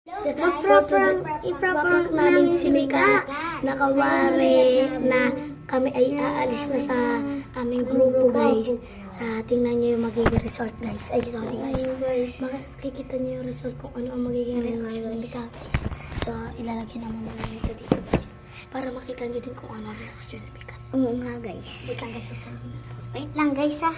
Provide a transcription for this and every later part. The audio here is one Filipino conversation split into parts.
Iproprank namin si Mika. Nakawari na kami ay aalis na sa aming grupo, guys. Tingnan nyo yung magiging result, guys. Ay, sorry, guys. Makikita nyo yung result kung ano ang magiging reaction ni Mika, guys. So, ilalagay naman namin ito dito, guys. Para makita nyo din kung ano ang reaction ni Mika. Oo nga, guys. Wait lang, guys. Sasabihin na. Wait lang, guys, ha.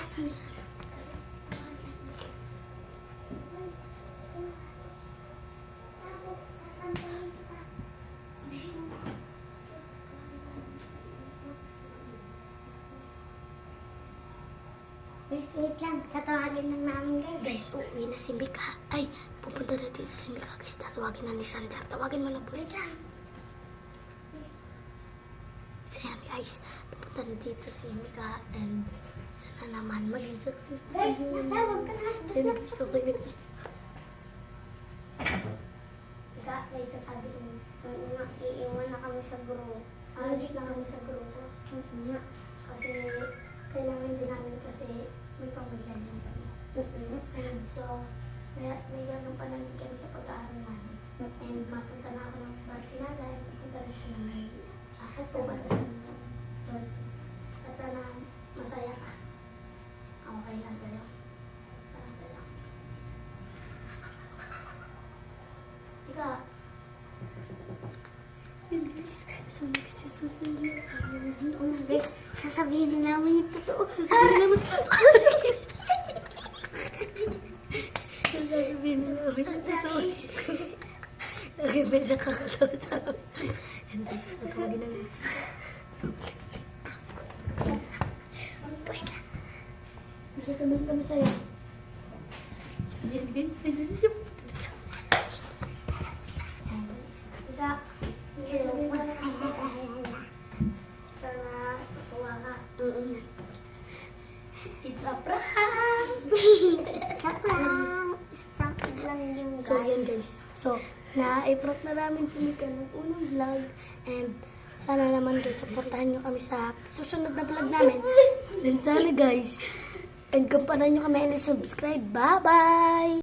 Guys, wait lang. Tatawagin lang namin, guys. Guys, uuwi na si Mika. Ay, pupunta na dito si Mika, guys. Tatawagin na ni Sander. Tawagin mo na po. Wait lang. So, yan, guys. Pupunta na dito si Mika. And sana naman maging success. Guys, natawag ka na. And guys, okay na, guys. Mika, guys, sasabi ko. Iiwan na kami sa grupo. Alis na kami sa grupo. Kasi kailangan din namin kasi may pamilya din kami. And so, may ganun pa namin kami sa pag-aaral namin. And mapunta na ako ng Barcelona at mapunta na siya ng Maynila. Pupunta siya ng Dolce. At sana masaya ka. Okay lang sa'yo. Sana sa'yo. Ika. Guys, so magsasabihin na Guys, sasabihin na namin yung totoo. Sasabihin naman. Sasabihin na namin yung totoo. Lagi may nakakatawa sa amin. And guys, natawagin na namin siya. Masasabihin kami sa'yo. Sabihin din siya. Ika, sabihin mo na sana matuwa ka. It's a prank! Sa prank. Sa prank lang yun, guys. So, yan guys. So, na-i-prank na namin si Mika ng unang vlog. And, sana naman guys, supportahan nyo kami sa susunod na vlog namin. And sana guys, and kampanan nyo kami and subscribe. Bye-bye!